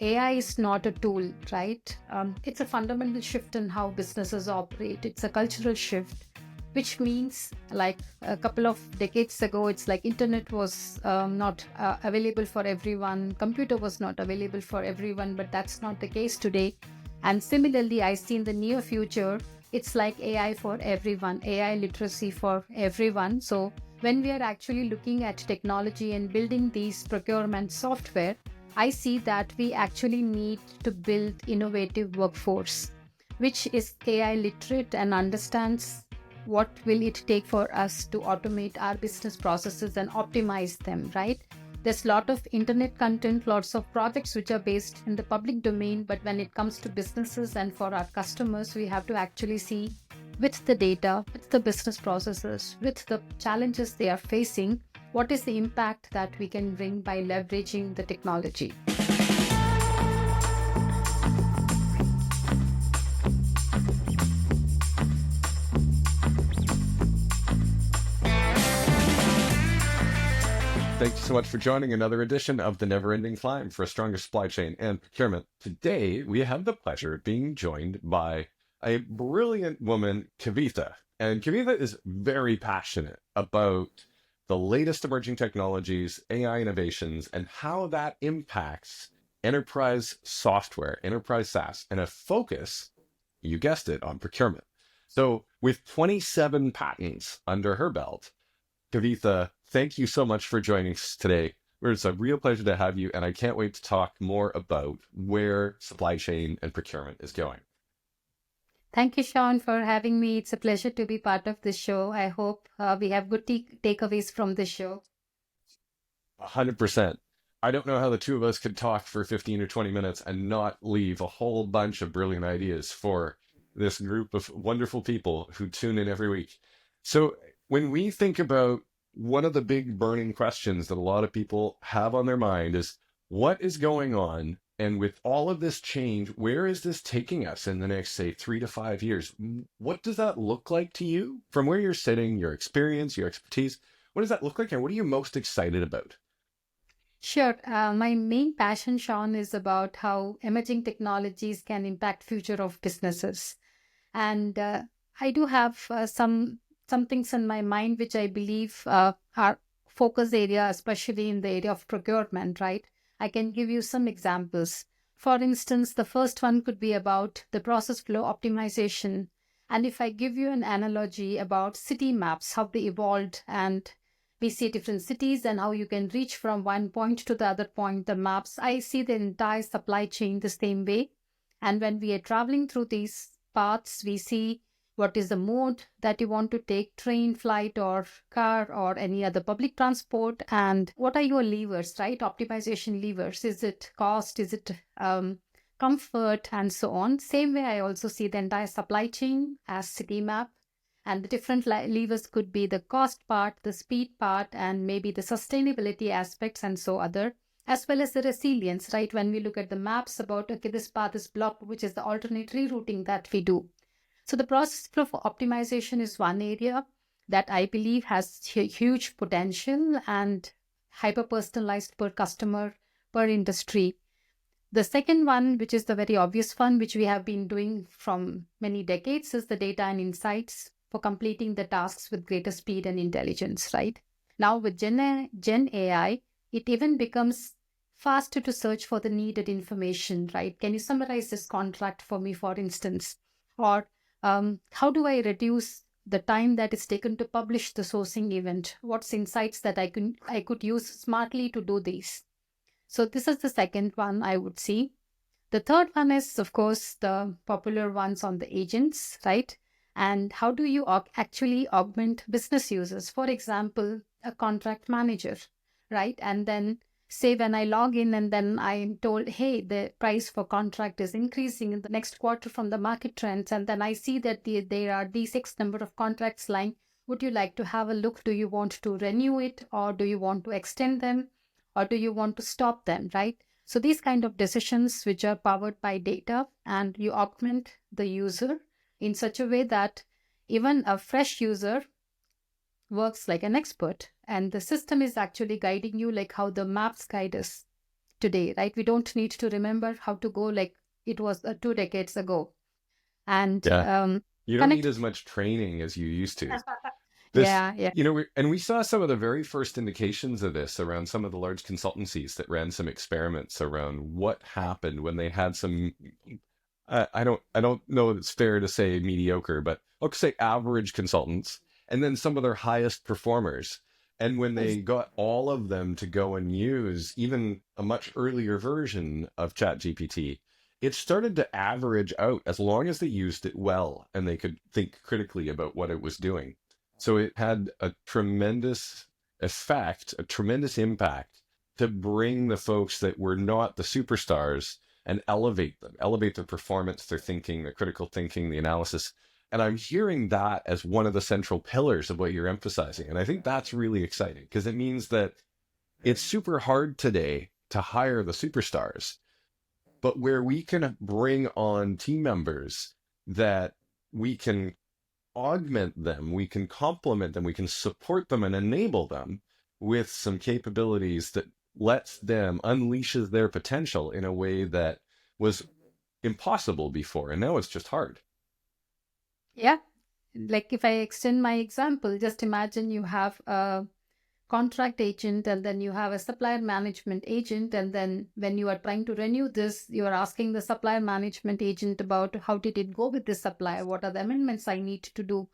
AI is not a tool, right? It's a fundamental shift in how businesses operate. It's a cultural shift, which means like a couple of decades ago, it's like internet was not available for everyone, computer was not available for everyone, but that's not the case today. And similarly, I see in the near future, it's like AI for everyone, AI literacy for everyone. So when we are actually looking at technology and building these procurement software, I see that we actually need to build innovative workforce, which is AI literate and understands what will it take for us to automate our business processes and optimize them, right? There's a lot of internet content, lots of projects which are based in the public domain, but when it comes to businesses and for our customers, we have to actually see with the data, with the business processes, with the challenges they are facing, what is the impact that we can bring by leveraging the technology. Thank you so much for joining another edition of The Never Ending Climb for a Stronger Supply Chain and Procurement. Today, we have the pleasure of being joined by a brilliant woman, Kavitha. And Kavitha is very passionate about the latest emerging technologies, AI innovations, and how that impacts enterprise software, enterprise SaaS, and a focus, you guessed it, on procurement. So with 27 patents under her belt, Kavitha, thank you so much for joining us today. It's a real pleasure to have you, and I can't wait to talk more about where supply chain and procurement is going. Thank you, Sean, for having me. It's a pleasure to be part of this show. I hope we have good takeaways from this show. 100%. I don't know how the two of us could talk for 15 or 20 minutes and not leave a whole bunch of brilliant ideas for this group of wonderful people who tune in every week. So when we think about one of the big burning questions that a lot of people have on their mind is what is going on? And with all of this change, where is this taking us in the next, say, 3 to 5 years? What does that look like to you from where you're sitting, your experience, your expertise? What does that look like? And what are you most excited about? Sure. My main passion, Sean, is about how emerging technologies can impact future of businesses. And I do have some things in my mind which I believe are focus area, especially in the area of procurement, right? I can give you some examples. For instance, the first one could be about the process flow optimization. And if I give you an analogy about city maps, how they evolved, and we see different cities and how you can reach from one point to the other point, the maps, I see the entire supply chain the same way. And when we are traveling through these paths, we see what is the mode that you want to take, train, flight, or car, or any other public transport, and what are your levers, right? Optimization levers. Is it cost? Is it comfort? And so on. Same way, I also see the entire supply chain as city map. And the different levers could be the cost part, the speed part, and maybe the sustainability aspects and so other, as well as the resilience, right? When we look at the maps about, okay, this path is blocked, which is the alternate rerouting that we do. So the process flow for optimization is one area that I believe has huge potential and hyper-personalized per customer, per industry. The second one, which is the very obvious one, which we have been doing from many decades, is the data and insights for completing the tasks with greater speed and intelligence, right? Now with Gen AI, it even becomes faster to search for the needed information, right? Can you summarize this contract for me, for instance? Or how do I reduce the time that is taken to publish the sourcing event? What's insights that I could use smartly to do this? So this is the second one I would see. The third one is, of course, the popular ones on the agents, right? And how do you actually augment business users? For example, a contract manager, right? And then say when I log in and then I'm told, hey, the price for contract is increasing in the next quarter from the market trends. And then I see that there are these X number of contracts lying. Would you like to have a look? Do you want to renew it, or do you want to extend them, or do you want to stop them, right? So these kind of decisions which are powered by data, and you augment the user in such a way that even a fresh user works like an expert, and the system is actually guiding you like how the maps guide us. today, right? We don't need to remember how to go like it was 2 decades ago. And Yeah. You don't need connect. as much training as you used to. This, Yeah, yeah. and we saw some of the very first indications of this around some of the large consultancies that ran some experiments around what happened when they had some, I don't know if it's fair to say mediocre, but let's say average consultants, and then some of their highest performers. And when Ex- they got all of them to go and use even a much earlier version of ChatGPT, it started to average out as long as they used it well and they could think critically about what it was doing. So it had a tremendous effect, a tremendous impact to bring the folks that were not the superstars and elevate them, elevate their performance, their thinking, their critical thinking, the analysis. And I'm hearing that as one of the central pillars of what you're emphasizing. And I think that's really exciting because it means that it's super hard today to hire the superstars, but where we can bring on team members that we can augment them, we can complement them, we can support them and enable them with some capabilities that lets them unleashes their potential in a way that was impossible before. And now it's just hard. Yeah. Like if I extend my example, just imagine you have a contract agent and then you have a supplier management agent, and then when you are trying to renew this, you are asking the supplier management agent about how did it go with this supplier, what are the amendments I need to do.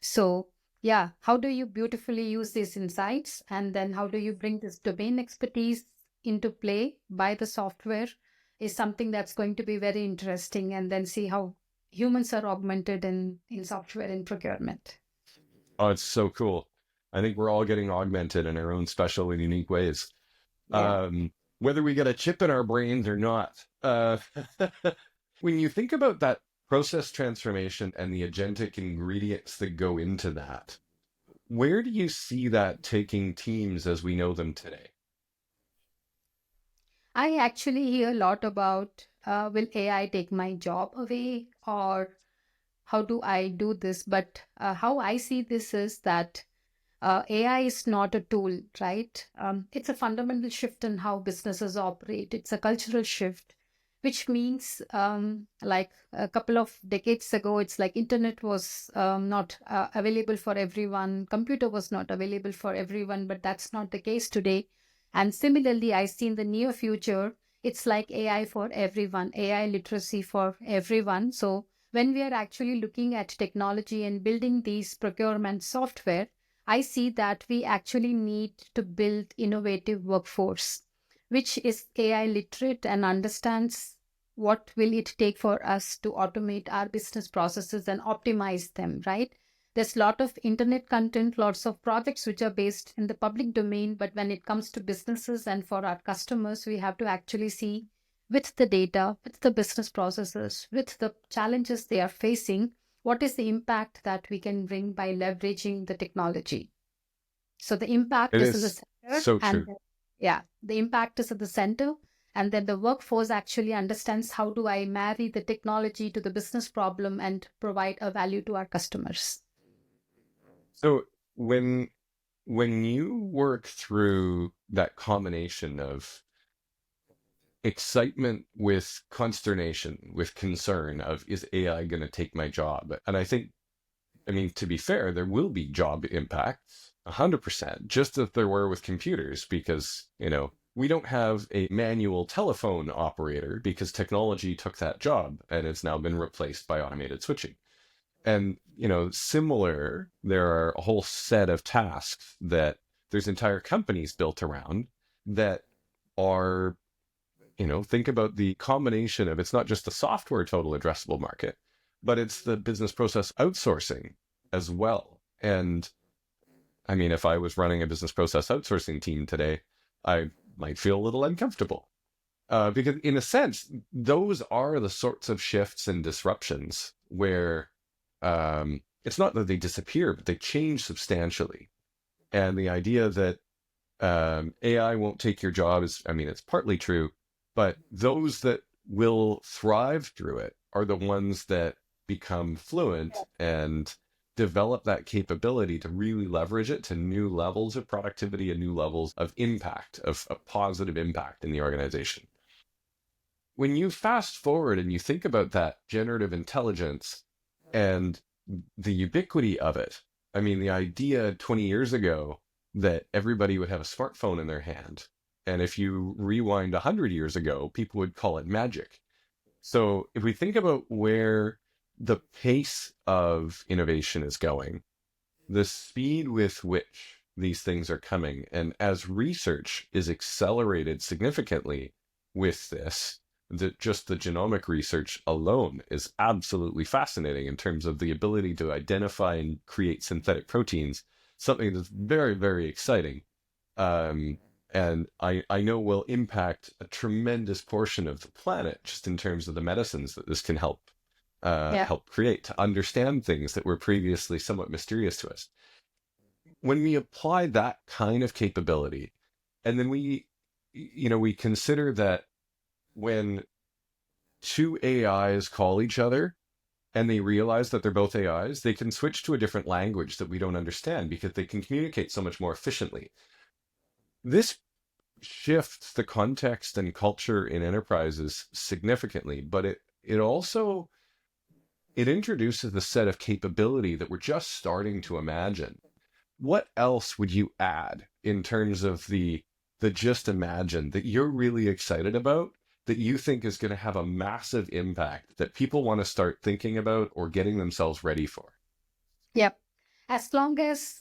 So yeah, how do you beautifully use these insights, and then how do you bring this domain expertise into play by the software is something that's going to be very interesting, and then see how humans are augmented in software in procurement. Oh, it's so cool. I think we're all getting augmented in our own special and unique ways. Yeah. Whether we get a chip in our brains or not. When you think about that process transformation and the agentic ingredients that go into that, where do you see that taking teams as we know them today? I actually hear a lot about will AI take my job away, or how do I do this? But how I see this is that AI is not a tool, right? It's a fundamental shift in how businesses operate. It's a cultural shift, which means like a couple of decades ago, it's like internet was not available for everyone, computer was not available for everyone, but that's not the case today. And similarly, I see in the near future, it's like AI for everyone, AI literacy for everyone. So when we are actually looking at technology and building these procurement software, I see that we actually need to build innovative workforce, which is AI literate and understands what will it take for us to automate our business processes and optimize them, right? There's a lot of internet content, lots of projects which are based in the public domain, but when it comes to businesses and for our customers, we have to actually see with the data, with the business processes, with the challenges they are facing, what is the impact that we can bring by leveraging the technology. So the impact It is in the is center, so and true. yeah, the impact is at the center, and then the workforce actually understands how do I marry the technology to the business problem and provide a value to our customers. So when you work through that combination of excitement with consternation, with concern of is AI going to take my job? And I mean, to be fair, there will be job impacts, 100%, just as there were with computers, because, we don't have a manual telephone operator because technology took that job and it's now been replaced by automated switching. And, similar, there are a whole set of tasks that there's entire companies built around that are, think about the combination of it's not just the software total addressable market, but it's the business process outsourcing as well. And I mean, if I was running a business process outsourcing team today, I might feel a little uncomfortable. Because in a sense, those are the sorts of shifts and disruptions where it's not that they disappear, but they change substantially. And the idea that AI won't take your job is, I mean, it's partly true, but those that will thrive through it are the ones that become fluent and develop that capability to really leverage it to new levels of productivity and new levels of impact, of a positive impact in the organization. When you fast forward and you think about that generative intelligence and the ubiquity of it, I mean, the idea 20 years ago that everybody would have a smartphone in their hand. And if you rewind 100 years ago, people would call it magic. So if we think about where the pace of innovation is going, the speed with which these things are coming, and as research is accelerated significantly with this, just the genomic research alone is absolutely fascinating in terms of the ability to identify and create synthetic proteins, something that's very, very exciting. Um, and I know will impact a tremendous portion of the planet just in terms of the medicines that this can Yeah. help create to understand things that were previously somewhat mysterious to us. When we apply that kind of capability, and then we consider that when two AIs call each other and they realize that they're both AIs, they can switch to a different language that we don't understand because they can communicate so much more efficiently. This shifts the context and culture in enterprises significantly, but it also it introduces the set of capability that we're just starting to imagine. What else would you add in terms of the just imagine that you're really excited about that you think is going to have a massive impact that people want to start thinking about or getting themselves ready for? Yep. As long as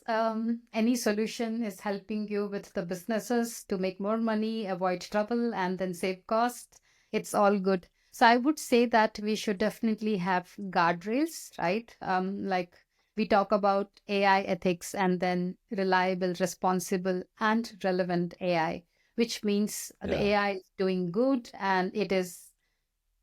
any solution is helping you with the businesses to make more money, avoid trouble, and then save costs, it's all good. So I would say that we should definitely have guardrails, right? Like we talk about AI ethics and then reliable, responsible, and relevant AI, which means the Yeah. AI is doing good and it is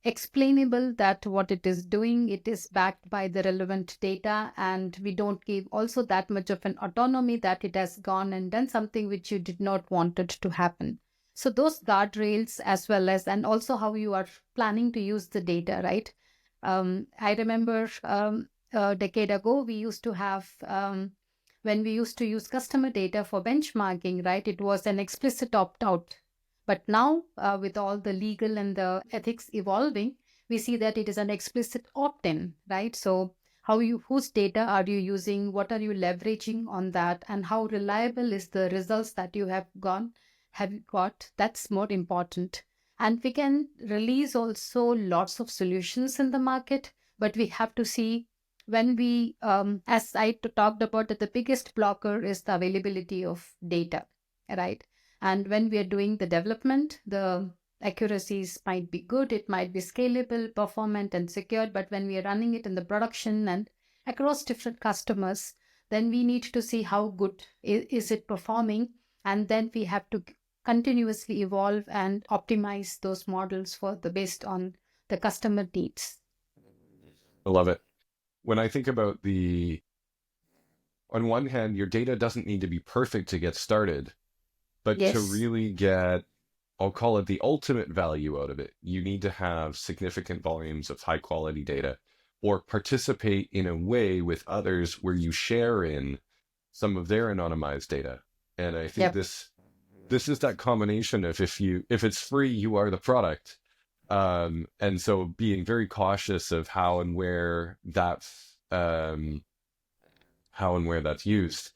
explainable that what it is doing, it is backed by the relevant data, and we don't give also that much of an autonomy that it has gone and done something which you did not want it to happen. So those guardrails, as well as and also how you are planning to use the data, right? I remember a decade ago we used to have when we used to use customer data for benchmarking, right? It was an explicit opt out, but now, with all the legal and the ethics evolving, we see that it is an explicit opt-in, right? So, whose data are you using? What are you leveraging on that? And how reliable is the results that you have got? That's more important. And we can release also lots of solutions in the market, but we have to see when we, as talked about, that the biggest blocker is the availability of data, right? And when we are doing the development, the accuracies might be good, it might be scalable, performant, and secured. But when we are running it in the production and across different customers, then we need to see how good is it performing. And then we have to continuously evolve and optimize those models for the based on the customer needs. I love it. When I think about on one hand, your data doesn't need to be perfect to get started, but to Yes. really get, I'll call it the ultimate value out of it, you need to have significant volumes of high quality data or participate in a way with others where you share in some of their anonymized data. And I think Yep. this is that combination of if it's free, you are the product. And so being very cautious of how and where that's used.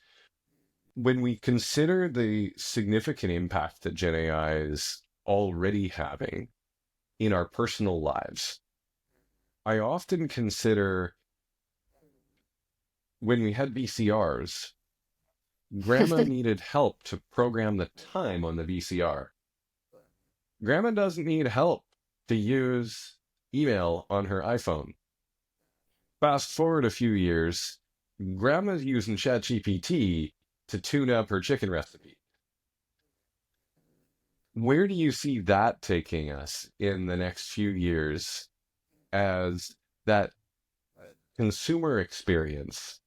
When we consider the significant impact that Gen AI is already having in our personal lives, I often consider when we had VCRs, grandma needed help to program the time on the VCR. Grandma doesn't need help to use email on her iPhone. Fast forward a few years, grandma's using ChatGPT to tune up her chicken recipe. Where do you see that taking us in the next few years as that consumer experience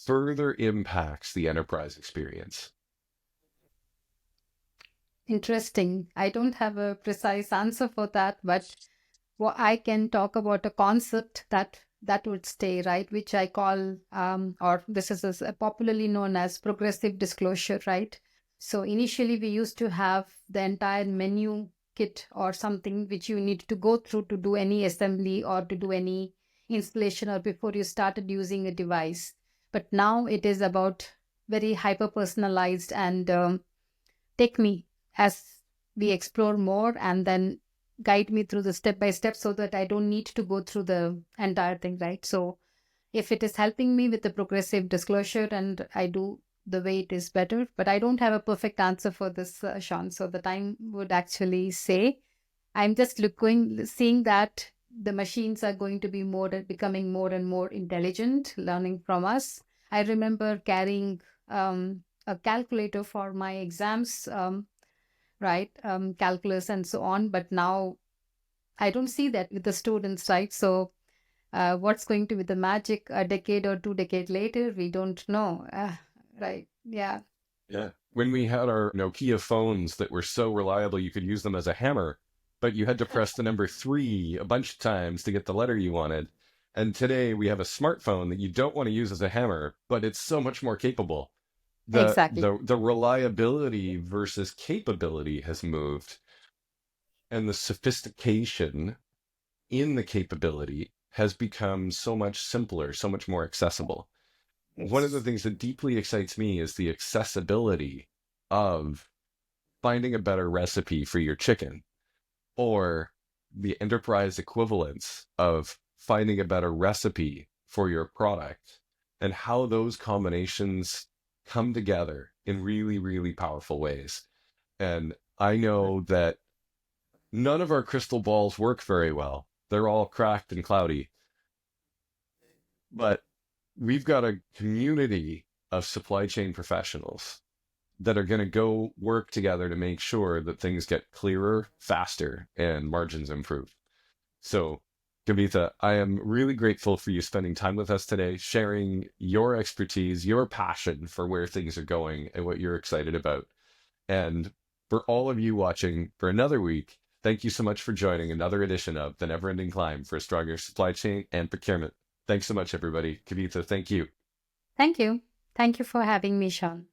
further impacts the enterprise experience? Interesting. I don't have a precise answer for that, but I can talk about a concept that that would stay, right? Which I call, or this is popularly known as progressive disclosure, right? So initially, we used to have the entire menu kit or something which you need to go through to do any assembly or to do any installation or before you started using a device. But now it is about very hyper personalized and take me as we explore more and then guide me through the step by step so that I don't need to go through the entire thing, right? So if it is helping me with the progressive disclosure and I do the way it is better, but I don't have a perfect answer for this, Sean. So the time would actually say, I'm just seeing that the machines are going to be becoming more and more intelligent, learning from us. I remember carrying a calculator for my exams, right? Calculus and so on. But now I don't see that with the students, right? So what's going to be the magic a decade or 2 decades later? We don't know, right? Yeah, Yeah. When we had our Nokia phones that were so reliable you could use them as a hammer, but you had to press the number 3 a bunch of times to get the letter you wanted. And today we have a smartphone that you don't want to use as a hammer, but it's so much more capable. The exactly. the the reliability versus capability has moved, and the sophistication in the capability has become so much simpler, so much more accessible. One of the Yes. things that deeply excites me is the accessibility of finding a better recipe for your chicken, or the enterprise equivalence of finding a better recipe for your product, and how those combinations come together in really, really powerful ways. And I know that none of our crystal balls work very well. They're all cracked and cloudy, but we've got a community of supply chain professionals that are going to go work together to make sure that things get clearer, faster, and margins improve. So, Kavitha, I am really grateful for you spending time with us today, sharing your expertise, your passion for where things are going and what you're excited about. And for all of you watching for another week, thank you so much for joining another edition of The Never Ending Climb for a Stronger Supply Chain and Procurement. Thanks so much, everybody. Kavitha, thank you. Thank you. Thank you for having me, Sean.